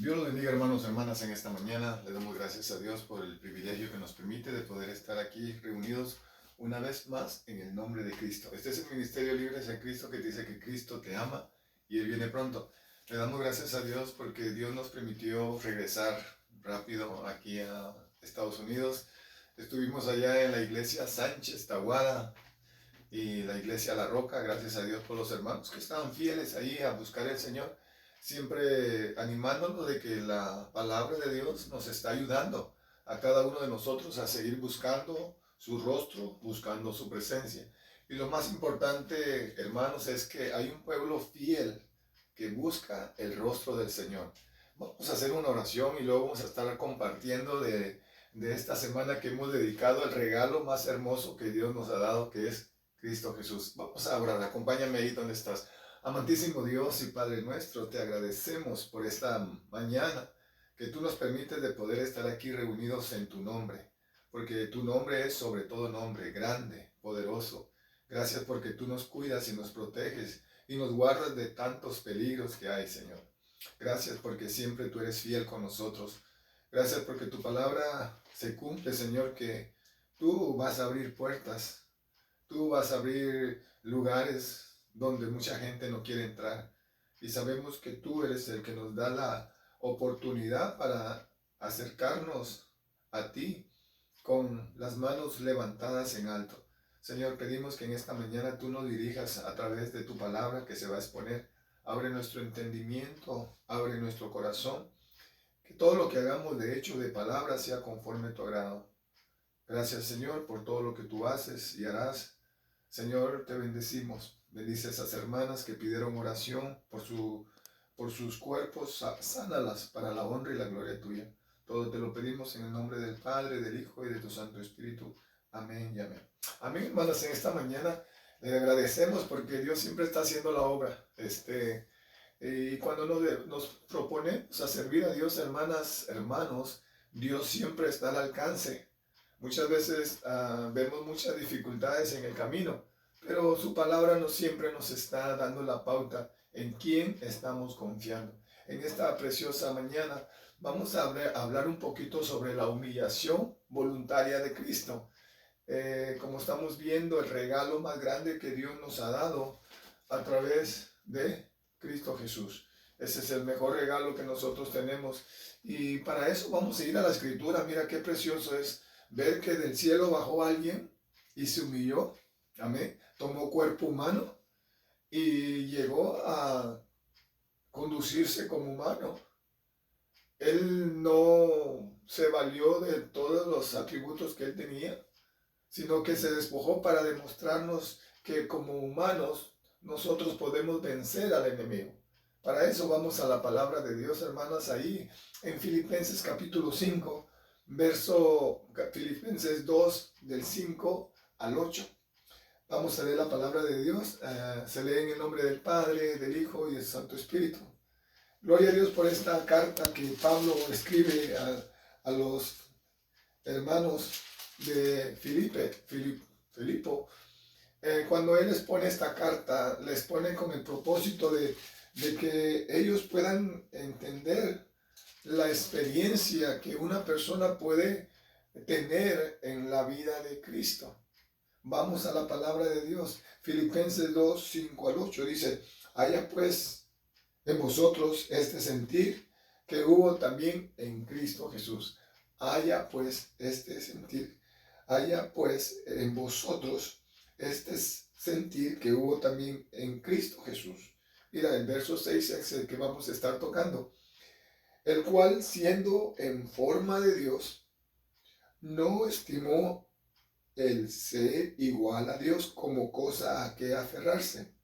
Dios los bendiga, hermanos, hermanas, en esta mañana. Le damos gracias a Dios por el privilegio que nos permite de poder estar aquí reunidos una vez más en el nombre de Cristo. Este es el Ministerio Libres en Cristo que dice que Cristo te ama y Él viene pronto. Le damos gracias a Dios porque Dios nos permitió regresar rápido aquí a Estados Unidos. Estuvimos allá en la iglesia Sánchez Tahuada y la iglesia La Roca. Gracias a Dios por los hermanos que estaban fieles ahí a buscar al Señor, siempre animándonos de que la palabra de Dios nos está ayudando a cada uno de nosotros a seguir buscando su rostro, buscando su presencia. Y lo más importante, hermanos, es que hay un pueblo fiel que busca el rostro del Señor. Vamos a hacer una oración y luego vamos a estar compartiendo de esta semana que hemos dedicado al regalo más hermoso que Dios nos ha dado, que es Cristo Jesús. Vamos a orar, acompáñame ahí donde estás. Amantísimo Dios y Padre nuestro, te agradecemos por esta mañana que tú nos permites de poder estar aquí reunidos en tu nombre, porque tu nombre es sobre todo nombre, grande, poderoso. Gracias porque tú nos cuidas y nos proteges y nos guardas de tantos peligros que hay, Señor. Gracias porque siempre tú eres fiel con nosotros. Gracias porque tu palabra se cumple, Señor, que tú vas a abrir puertas, tú vas a abrir lugares donde mucha gente no quiere entrar. Y sabemos que tú eres el que nos da la oportunidad para acercarnos a ti con las manos levantadas en alto. Señor, pedimos que en esta mañana tú nos dirijas a través de tu palabra que se va a exponer. Abre nuestro entendimiento, abre nuestro corazón. Que todo lo que hagamos de hecho, de palabra, sea conforme a tu agrado. Gracias, Señor, por todo lo que tú haces y harás. Señor, te bendecimos. Bendice a esas hermanas que pidieron oración por sus cuerpos. Sánalas para la honra y la gloria tuya. Todo te lo pedimos en el nombre del Padre, del Hijo y de tu Santo Espíritu. Amén y amén. Amén, hermanas, en esta mañana le agradecemos porque Dios siempre está haciendo la obra. Y cuando nos proponemos a servir a Dios, hermanas, hermanos, Dios siempre está al alcance. Muchas veces vemos muchas dificultades en el camino, pero su palabra no siempre nos está dando la pauta en quién estamos confiando. En esta preciosa mañana vamos a hablar un poquito sobre la humillación voluntaria de Cristo. Como estamos viendo, el regalo más grande que Dios nos ha dado a través de Cristo Jesús. Ese es el mejor regalo que nosotros tenemos. Y para eso vamos a ir a la Escritura. Mira qué precioso es ver que del cielo bajó alguien y se humilló, amén, tomó cuerpo humano y llegó a conducirse como humano. Él no se valió de todos los atributos que él tenía, sino que se despojó para demostrarnos que como humanos nosotros podemos vencer al enemigo. Para eso vamos a la palabra de Dios, hermanas, ahí en Filipenses capítulo 5, Filipenses 2, del 5 al 8. Vamos a leer la palabra de Dios. Se lee en el nombre del Padre, del Hijo y del Santo Espíritu. Gloria a Dios por esta carta que Pablo escribe a los hermanos de Filipo. Cuando él les pone esta carta, les pone con el propósito de que ellos puedan entender la experiencia que una persona puede tener en la vida de Cristo. Vamos a la palabra de Dios. Filipenses 2, 5 al 8 dice: haya pues en vosotros este sentir que hubo también en Cristo Jesús. Haya pues este sentir. Haya pues en vosotros este sentir que hubo también en Cristo Jesús. Mira, el verso 6 es el que vamos a estar tocando. El cual, siendo en forma de Dios, no estimó el ser igual a Dios como cosa a que aferrarse,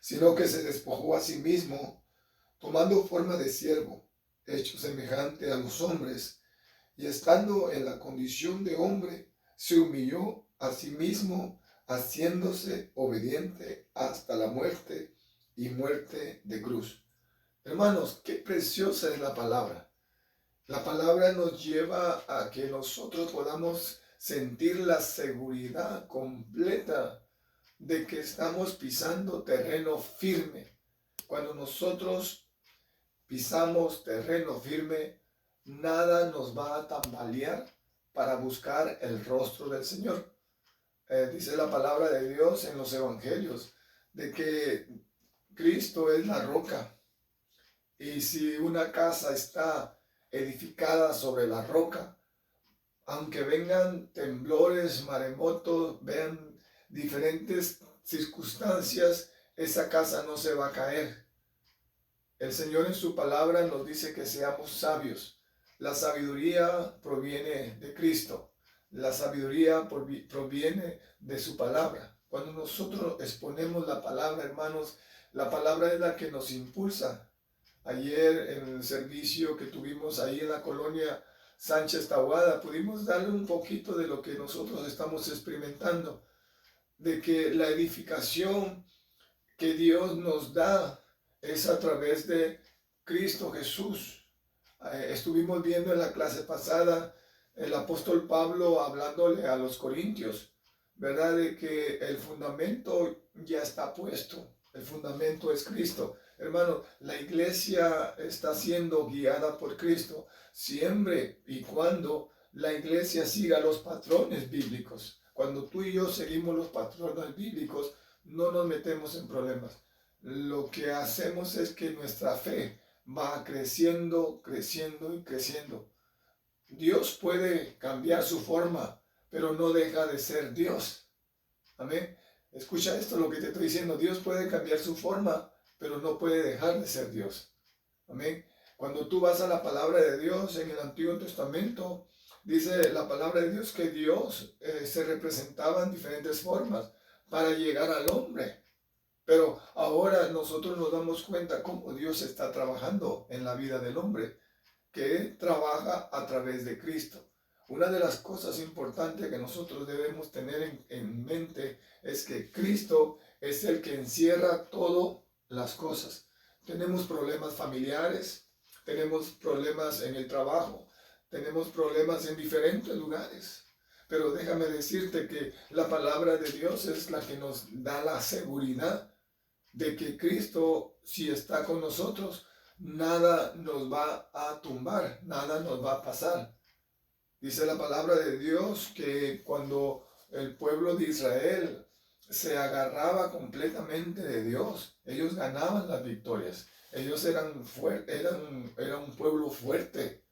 sino que se despojó a sí mismo, tomando forma de siervo, hecho semejante a los hombres, y estando en la condición de hombre, se humilló a sí mismo, haciéndose obediente hasta la muerte y muerte de cruz. Hermanos, qué preciosa es la palabra. La palabra nos lleva a que nosotros podamos sentir la seguridad completa de que estamos pisando terreno firme. Cuando nosotros pisamos terreno firme, nada nos va a tambalear para buscar el rostro del Señor. Dice la palabra de Dios en los evangelios, de que Cristo es la roca. Y si una casa está edificada sobre la roca, aunque vengan temblores, maremotos, vean diferentes circunstancias, esa casa no se va a caer. El Señor en su palabra nos dice que seamos sabios. La sabiduría proviene de Cristo. La sabiduría proviene de su palabra. Cuando nosotros exponemos la palabra, hermanos, la palabra es la que nos impulsa. Ayer en el servicio que tuvimos ahí en la colonia Sánchez Tahuada, pudimos darle un poquito de lo que nosotros estamos experimentando, de que la edificación que Dios nos da es a través de Cristo Jesús. Estuvimos viendo en la clase pasada el apóstol Pablo hablándole a los corintios, ¿verdad? De que el fundamento ya está puesto, el fundamento es Cristo. Hermano, la iglesia está siendo guiada por Cristo siempre y cuando la iglesia siga los patrones bíblicos. Cuando tú y yo seguimos los patrones bíblicos, no nos metemos en problemas. Lo que hacemos es que nuestra fe va creciendo, creciendo y creciendo. Dios puede cambiar su forma, pero no deja de ser Dios. Amén. Escucha esto, lo que te estoy diciendo. Dios puede cambiar su forma, pero no puede dejar de ser Dios. Amén. Cuando tú vas a la palabra de Dios en el Antiguo Testamento, dice la palabra de Dios que Dios se representaba en diferentes formas para llegar al hombre. Pero ahora nosotros nos damos cuenta cómo Dios está trabajando en la vida del hombre, que trabaja a través de Cristo. Una de las cosas importantes que nosotros debemos tener en mente es que Cristo es el que encierra todas las cosas. Tenemos problemas familiares, tenemos problemas en el trabajo, tenemos problemas en diferentes lugares. Pero déjame decirte que la palabra de Dios es la que nos da la seguridad de que Cristo, si está con nosotros, nada nos va a tumbar, nada nos va a pasar. Dice la palabra de Dios que cuando el pueblo de Israel se agarraba completamente de Dios, ellos ganaban las victorias. Ellos eran un pueblo fuerte.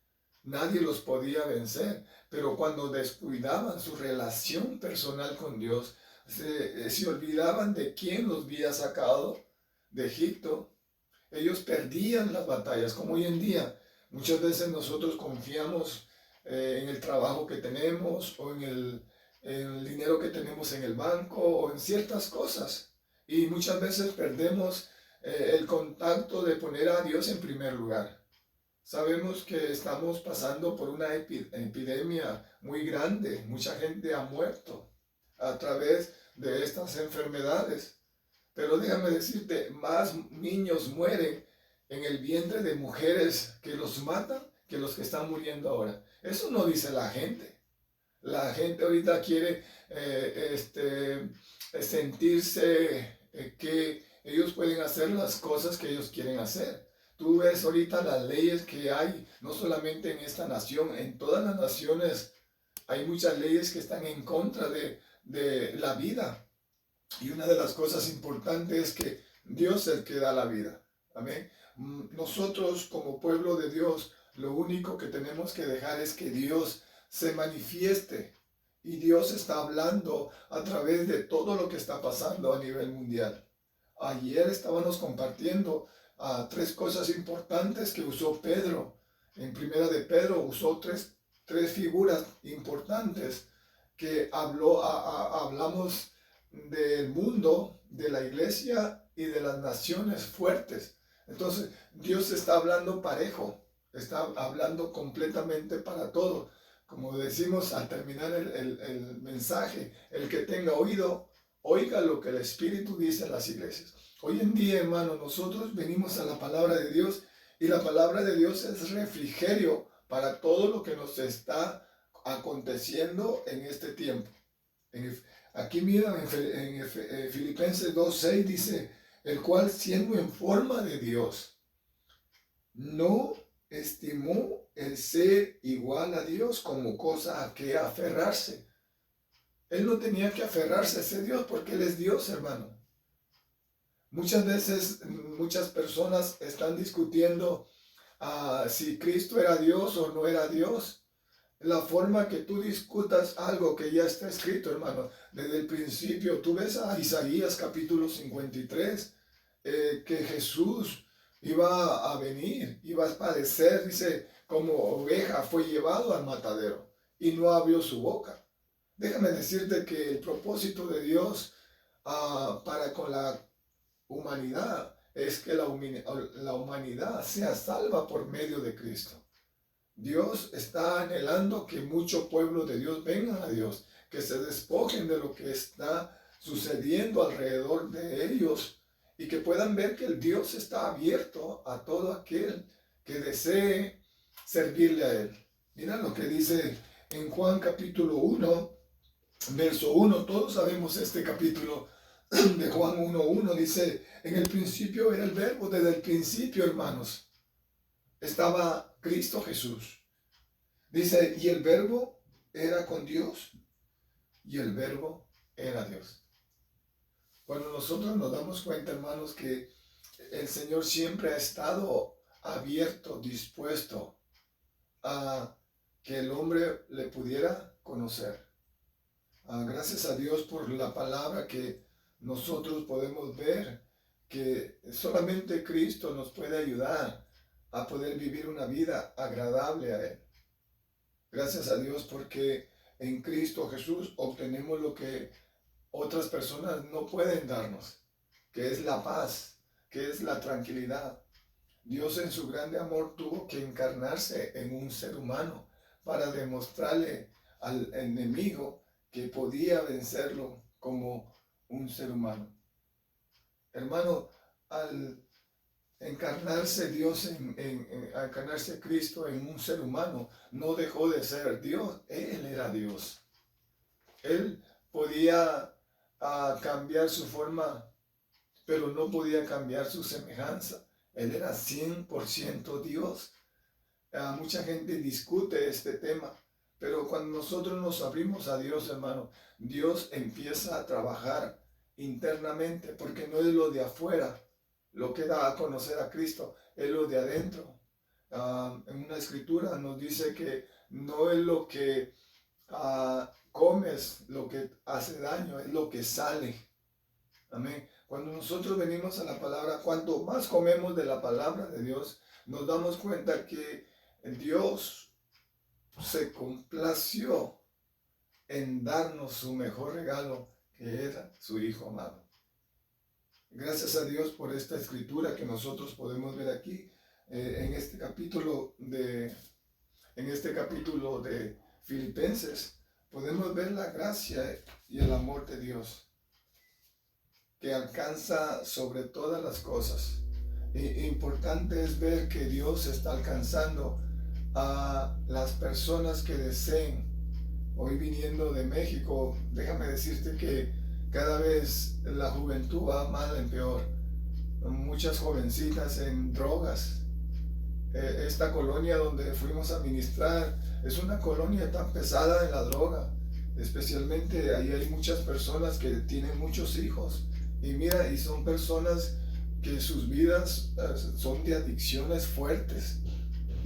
Nadie los podía vencer. Pero cuando descuidaban su relación personal con Dios, se olvidaban de quién los había sacado de Egipto, ellos perdían las batallas, como hoy en día. Muchas veces nosotros confiamos en el trabajo que tenemos o en el dinero que tenemos en el banco o en ciertas cosas. Y muchas veces perdemos el contacto de poner a Dios en primer lugar. Sabemos que estamos pasando por una epidemia muy grande. Mucha gente ha muerto a través de estas enfermedades. Pero déjame decirte, más niños mueren en el vientre de mujeres que los matan que los que están muriendo ahora. Eso no dice la gente. La gente ahorita quiere sentirse que ellos pueden hacer las cosas que ellos quieren hacer. Tú ves ahorita las leyes que hay, no solamente en esta nación, en todas las naciones hay muchas leyes que están en contra de la vida. Y una de las cosas importantes es que Dios es el que da la vida. Amén. Nosotros como pueblo de Dios, lo único que tenemos que dejar es que Dios se manifieste. Y Dios está hablando a través de todo lo que está pasando a nivel mundial. Ayer estábamos compartiendo tres cosas importantes que usó Pedro. En Primera de Pedro usó tres figuras importantes que hablamos del mundo, de la iglesia y de las naciones fuertes. Entonces, Dios está hablando parejo, está hablando completamente para todo. Como decimos al terminar el mensaje, el que tenga oído, oiga lo que el Espíritu dice en las iglesias. Hoy en día, hermano, nosotros venimos a la palabra de Dios y la palabra de Dios es refrigerio para todo lo que nos está aconteciendo en este tiempo. Aquí miran en Filipenses 2:6 dice, el cual siendo en forma de Dios, no estimó el ser igual a Dios como cosa a que aferrarse. Él no tenía que aferrarse a ese Dios porque Él es Dios, hermano. Muchas veces, muchas personas están discutiendo si Cristo era Dios o no era Dios. La forma que tú discutas algo que ya está escrito, hermano, desde el principio, tú ves a Isaías capítulo 53, que Jesús iba a venir, iba a padecer, dice, como oveja fue llevado al matadero y no abrió su boca. Déjame decirte que el propósito de Dios para con la humanidad es que la humanidad sea salva por medio de Cristo. Dios está anhelando que mucho pueblo de Dios vengan a Dios, que se despojen de lo que está sucediendo alrededor de ellos y que puedan ver que el Dios está abierto a todo aquel que desee servirle a Él. Mira lo que dice en Juan capítulo 1, verso 1. Todos sabemos este capítulo de Juan 1:1. Dice, en el principio era el verbo. Desde el principio, hermanos, estaba Cristo Jesús. Dice, y el verbo era con Dios y el verbo era Dios. Cuando nosotros nos damos cuenta, hermanos, que el Señor siempre ha estado abierto, dispuesto a que el hombre le pudiera conocer. Gracias a Dios por la palabra que nosotros podemos ver, que solamente Cristo nos puede ayudar a poder vivir una vida agradable a Él. Gracias a Dios porque en Cristo Jesús obtenemos lo que otras personas no pueden darnos, que es la paz, que es la tranquilidad. Dios en su grande amor tuvo que encarnarse en un ser humano para demostrarle al enemigo que podía vencerlo como un ser humano. Hermano, al encarnarse Dios, encarnarse Cristo en un ser humano, no dejó de ser Dios. Él era Dios. Él podía cambiar su forma, pero no podía cambiar su semejanza. Él era 100% Dios. Mucha gente discute este tema, pero cuando nosotros nos abrimos a Dios, hermano, Dios empieza a trabajar internamente, porque no es lo de afuera lo que da a conocer a Cristo, es lo de adentro. En una escritura nos dice que no es lo que comes lo que hace daño, es lo que sale. Amén. Cuando nosotros venimos a la palabra, cuanto más comemos de la palabra de Dios, nos damos cuenta que Dios se complació en darnos su mejor regalo, que era su Hijo amado. Gracias a Dios por esta escritura que nosotros podemos ver aquí, en este capítulo de Filipenses. Podemos ver la gracia y el amor de Dios, que alcanza sobre todas las cosas. Importante es ver que Dios está alcanzando a las personas que deseen. Hoy viniendo de México, déjame decirte que cada vez la juventud va mal en peor. Muchas jovencitas en drogas. Esta colonia donde fuimos a ministrar es una colonia tan pesada en la droga. Especialmente ahí hay muchas personas que tienen muchos hijos. Y mira, y son personas que sus vidas son de adicciones fuertes.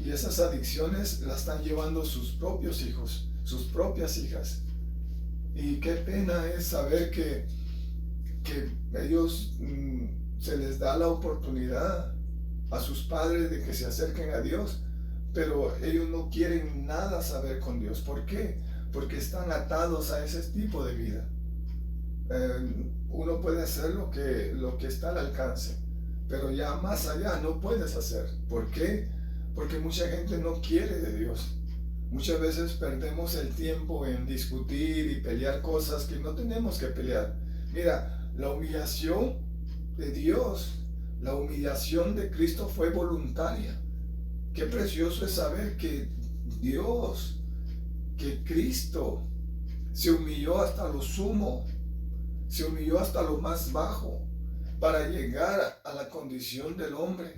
Y esas adicciones las están llevando sus propios hijos, sus propias hijas. Y qué pena es saber que ellos se les da la oportunidad a sus padres de que se acerquen a Dios, pero ellos no quieren nada saber con Dios. ¿Por qué? Porque están atados a ese tipo de vida. Uno puede hacer lo que está al alcance, pero ya más allá no puedes hacer. ¿Por qué? Porque mucha gente no quiere de Dios. Muchas veces perdemos el tiempo en discutir y pelear cosas que no tenemos que pelear. Mira, la humillación de Dios, la humillación de Cristo fue voluntaria. Qué precioso es saber que Dios, que Cristo se humilló hasta lo sumo, se humilló hasta lo más bajo para llegar a la condición del hombre.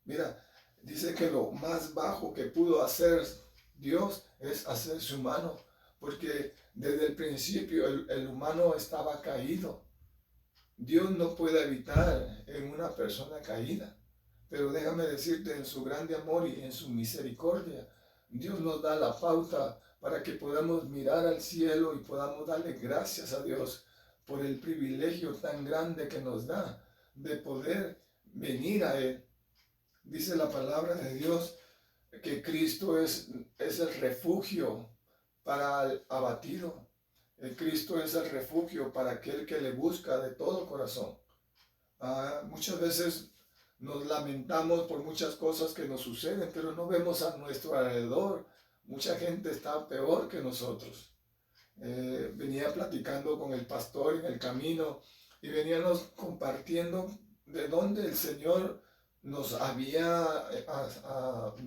Mira, dice que lo más bajo que pudo hacer Dios es hacerse humano, porque desde el principio el humano estaba caído. Dios no puede habitar en una persona caída, pero déjame decirte, en su grande amor y en su misericordia, Dios nos da la pauta para que podamos mirar al cielo y podamos darle gracias a Dios por el privilegio tan grande que nos da de poder venir a Él. Dice la palabra de Dios que Cristo es el refugio para el abatido. El Cristo es el refugio para aquel que le busca de todo corazón. Muchas veces nos lamentamos por muchas cosas que nos suceden, pero no vemos a nuestro alrededor. Mucha gente está peor que nosotros. Venía platicando con el pastor en el camino y veníamos compartiendo de dónde el Señor nos había,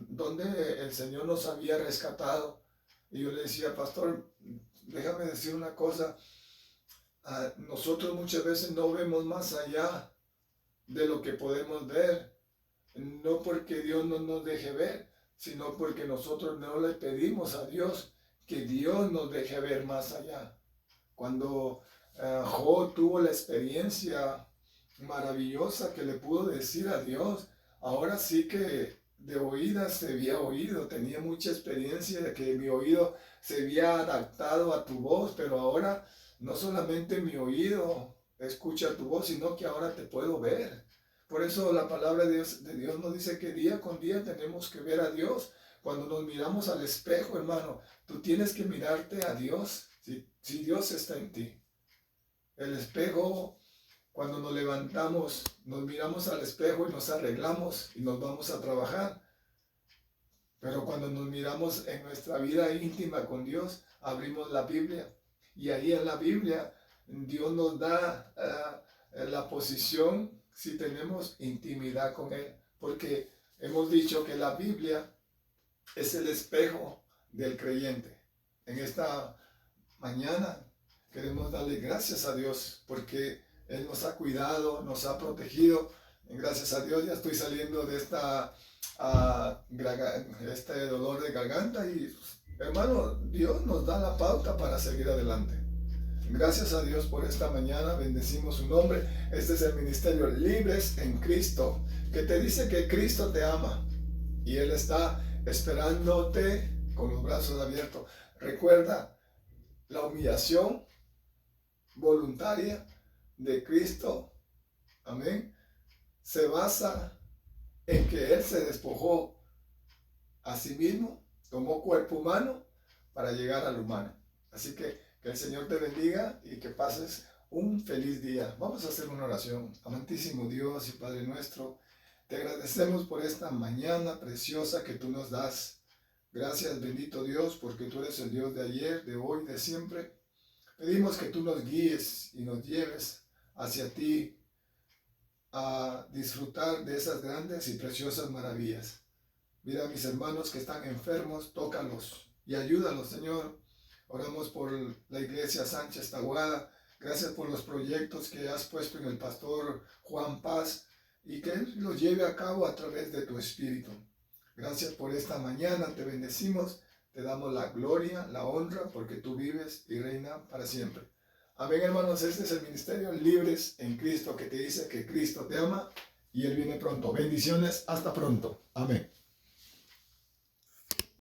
dónde el Señor nos había rescatado. Y yo le decía, pastor, déjame decir una cosa, nosotros muchas veces no vemos más allá de lo que podemos ver, no porque Dios no nos deje ver, sino porque nosotros no le pedimos a Dios que Dios nos deje ver más allá. Cuando Job tuvo la experiencia maravillosa que le pudo decir a Dios, ahora sí que de oídas se había oído, tenía mucha experiencia de que mi oído se había adaptado a tu voz, pero ahora no solamente mi oído escucha tu voz, sino que ahora te puedo ver. Por eso la palabra de Dios nos dice que día con día tenemos que ver a Dios. Cuando nos miramos al espejo, hermano, tú tienes que mirarte a Dios, si Dios está en ti. El espejo, cuando nos levantamos, nos miramos al espejo y nos arreglamos y nos vamos a trabajar. Pero cuando nos miramos en nuestra vida íntima con Dios, abrimos la Biblia. Y ahí en la Biblia, Dios nos da la posición si tenemos intimidad con Él. Porque hemos dicho que la Biblia es el espejo del creyente. En esta mañana queremos darle gracias a Dios porque Él nos ha cuidado, nos ha protegido. Gracias a Dios ya estoy saliendo de este dolor de garganta y, hermano, Dios nos da la pauta para seguir adelante. Gracias a Dios por esta mañana, bendecimos su nombre. Este es el ministerio Libres en Cristo, que te dice que Cristo te ama y Él está esperándote con los brazos abiertos. Recuerda, la humillación voluntaria de Cristo, amén, se basa en que Él se despojó a sí mismo, tomó cuerpo humano para llegar al humano. Así que el Señor te bendiga y que pases un feliz día. Vamos a hacer una oración. Amantísimo Dios y Padre nuestro, te agradecemos por esta mañana preciosa que tú nos das. Gracias, bendito Dios, porque tú eres el Dios de ayer, de hoy, de siempre. Pedimos que tú nos guíes y nos lleves hacia ti a disfrutar de esas grandes y preciosas maravillas. Mira a mis hermanos que están enfermos, tócalos y ayúdalos, Señor. Oramos por la iglesia Sánchez Tahuada. Gracias por los proyectos que has puesto en el pastor Juan Paz y que Él los lleve a cabo a través de tu Espíritu. Gracias por esta mañana, te bendecimos, te damos la gloria, la honra, porque tú vives y reinas para siempre. Amén, hermanos, este es el ministerio Libres en Cristo que te dice que Cristo te ama y Él viene pronto. Bendiciones, hasta pronto. Amén.